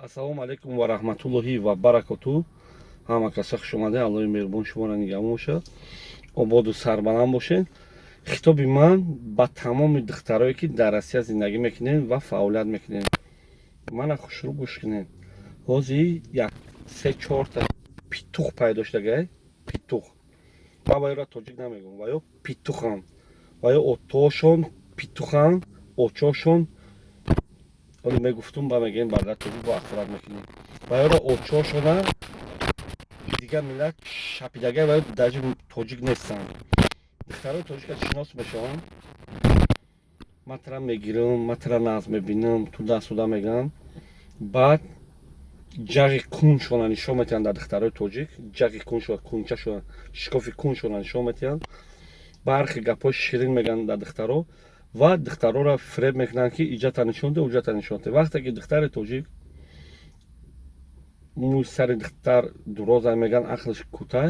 Ассалому алайкум ва раҳматуллоҳи ва баракатуҳ. Ҳама каса хуш омадед. Аллоҳи меҳрубон шуморо нигаҳбон бошад. Ободу сарбаланд бошед. Хитоби ман ба тамоми духтарое ки дар Россия зиндагӣ мекунед ва фаъолият мекунед. Мана хушрӯ гӯш кунед. Ҳозир як 3-4 та петух пайдо шудагай. Петух. Ва ваёра тоҷик намегӯм. Ваё петуханд. Ваё отоошон петуханд. Очошон оли мегуфтум ба мегӯем барда тоҷик бо ахират мекунем. Ваёра очошона дигар миллат шапидагай ваё даҷи тоҷик нестанд. духтарои тоҷика шинос мешаванд. Матра мегирам, матра наз мебинам, туда-суда мегӯям. Баъд ҷағи куншона нишон метиҳанд дар духтарои тоҷик. Ҷағи куншона, кунчашона, шикофи куншона нишон метиҳанд. Бархи гапҳои ширин мегӯянд дар духтаро ва духтароро фреб мекунанд ки иҷата нишон де, уҷата нишон де. Вақте ки духтари тоҷик мӯи сари духтар дуроза мегӯянд, ақлиш кӯтah,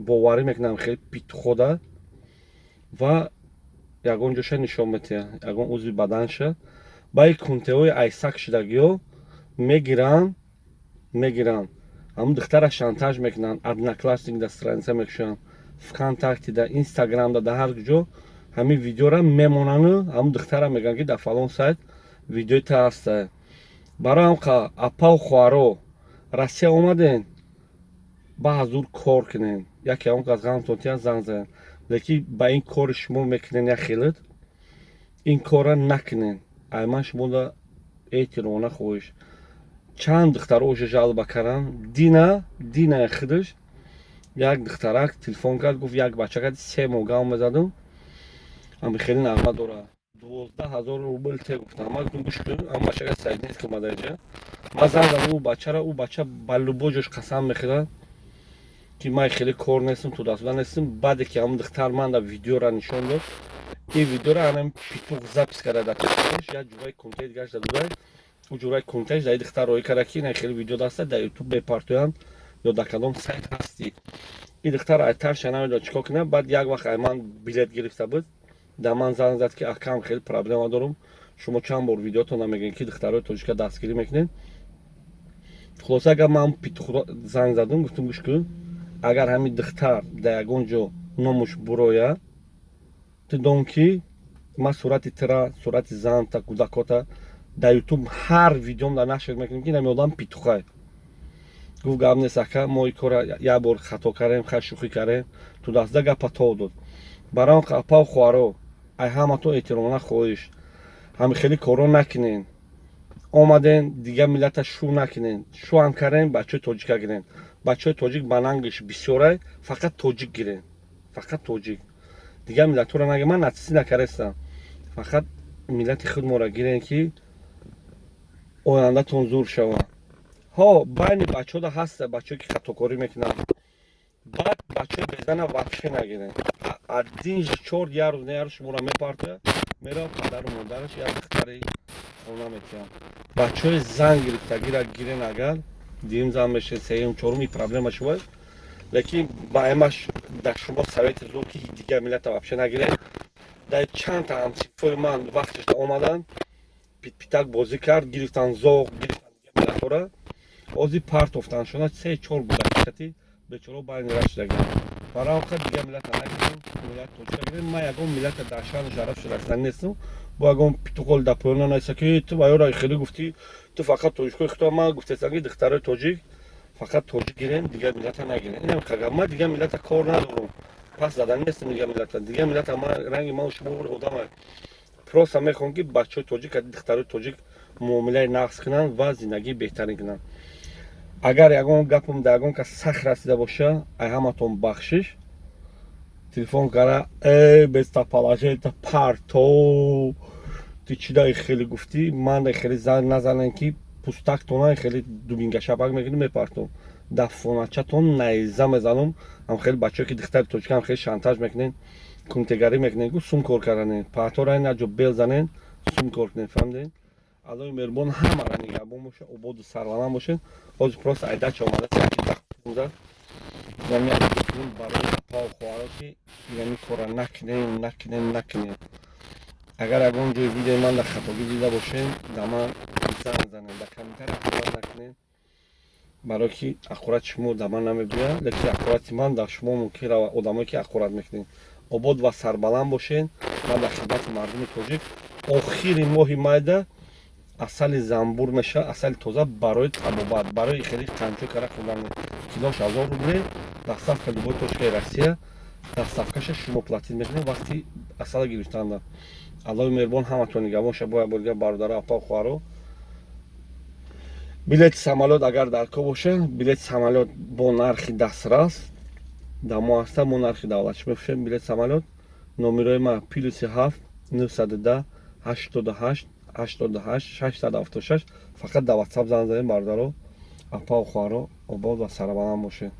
боварӣ мекунанд хеле петухода ва ягон ҷоша нишон метиҳанд, ягон узви баданша. Ба ин кунтеҳои айсак шудагиҳо мегиранд. Ҳамун духтара шантаж мекунанд, одноклассник дар страница мекушанд, вконтакте, дар инстаграм, дар ҳар ҷо ҳамин видеора мемонану ҳамун духтара мегӯянд ки дар фалон сайт видеои та ҳаста. Барои ҳамқа апау хоҳаро Россия омаден, ба ҳазур кор кунед. Яке ҳамон кас ғамтон тияд занг занед. лекин ба ин кори шумо мекунед як хелат, ин корро накунед. Айман шуморо эҳтиромона хоҳиш. Чанд духтаро уже жалба кардам. Дина худаш як духтарак телефон кард, гуфт як бачака 3 моҳ гав мезадам. Ами хеле нағма дора. 12,000 рубл те гуфтам. Ман гуфтам гӯш кун, ам бачака сайд нест ки омада инҷа. Ман занг задам у бачаро, у бача ба лубо ҷош қасам мехӯрад ки ман хеле кор нестам, туда-суда нестам. Баъде ки ҳамун духтар манда видеора нишон дод, ин видеора ҳанам петух запис карда дар телефонаш, як ҷурай контент гашт додае. У ҷурай контент дар ин духтар роӣ карда ки ин хеле видео даста дар ютуб мепартоянд ё дар кадом сайт ҳасти. Ин духтар айтарша намедонад чикор кунад. Баъд як вақт айман билет гирифта буд, дар ман занг зад ки акам хеле проблема дорам, шумо чанд бор видеотона мегӯед ки духтарои тоҷика дастгирӣ мекунед. хулоса агар ман петухро занг задам, гуфтам гӯш кун, агар ҳамин духтар дар ягон ҷо номуш бурояд, ту дон ки ман сурати тира, сурати занта, кӯдакота дар ютуб ҳар видеом дар нашр мекунем ки ин одам петухай. гуфт гап нест ака, мо ин кора як бор хато кардем, хай шӯхӣ кардем, ту даста гапа то дод. Барои апау хоҳаро, ай ҳаматон эҳтиромона хоҳиш, ҳами хеле коро накунед. омаден дигар миллата шу накунед. Шуам кардем, бачаҳои тоҷика гиред. бачаҳои тоҷик ба нангиш бисёрай, фақат тоҷик гиред. Фақат тоҷик. дигар миллатҳоро нагиред. ман натиси накарестам. фақат миллати худморо гиред ки ояндатон зур шавад. ҳо байни бачаҳода ҳаста бачаҳое ки хатокорӣ мекунанд. баъд бачаҳои безана вообще нагиред. один ж 4 як рӯз не шуморо мепартояд, меравад падару модараш як духтари хона метиҳанд. бачаҳои зан гирифтагиро гиред, агар дим зан мешед, сеюм, чорум, ин проблема шувад. лекин ба аймаш дар шумо совети зур ки дигар миллата вообще нагиред. дар чанд та ҳамсинфои ман вақташда омаданд, питпитак бозӣ кард, гирифтан зоғ, гирифтан дигар миллатҳоро, ҳозир партофтанд. шуна 3-4 гудакишати бечораҳо байни рад шудагианд. барои ҳамқа дигар миллата нагиред, миллати тоҷика гиред. ман ягон миллата дар шаъну шараф шудастан нестам. бо ягон петухоли дар поёна неста ки ту ваёра хеле гуфтӣ, ту фақат тоҷикои худто. ман гуфтестам ки духтарои тоҷик фақат тоҷик гиред, дигар миллата нагиред. инам қагар ман дигар миллата кор надорам, пас задан нестам дигар миллата. дигар миллата ман ранги ману шумо одамай. просто мехоҳам ки бачаҳои тоҷик, духтарои тоҷик муомилаи нағз кунанд ва зиндагии беҳтарин кунанд. агар ягон гапам дар ягон кас сахт расида боша, ай ҳаматон бахшиш, телефон кара местоположение парто ту чӣ даи хеле гуфтӣ, ман дай хеле занг назанем ки пустактона хеле дубингашапак мекунӣ мепартом. дар фоначатон найза мезанам. ҳам хеле бачаҳое ки духтари тоҷикам хеле шантаж мекунед, кунтегарӣ мекунед, гӯ сум кор карданед, партора ин аҷо бел занед, сум кор кунед. фаҳмидед? аллоҳи меҳрубон ҳамаро нигаҳбон бошад, ободу сарваланд бошед. ҳозир просто айдача омада барои апау хоҳаро ки ин кора накунед. агар ягон ҷои видеои ман дар хатогӣ дида бошед, дар ман занг занем, дар комментарий аккурат накунем, барое ки аккурат шумо дар ман намебиёяд, лекин аккурати ман дар шумо мумкин рава, одамое ки аккурат мекунед. Обод ва сарбаланд бошен. Ман дар хидмати мардуми тоҷик охири моҳи майда асали занбур мешавад, асали тоза барои табобат, барои хеле қанчо кара хӯрдан килош 1000 рубле, доставка любой точкаи Россия, доставкаша шумо платит мекунед вақти асала гирифтанда. Аллоҳи меҳрубон ҳаматон нигоҳбон шавад. Бо барга бародаро, апа, хуҳаро. Билети самолёт агар дар кор боша, билети самолёт бо нархи дастрас дар мо ҳаста, мо нархи давлатӣ мефурӯшем билети самолёт. Номерои ма +7 910 88 88 676. Фақат дар WhatsApp занг занед бародаро, апа, хуҳаро. Обод ва сарбаланд бошед.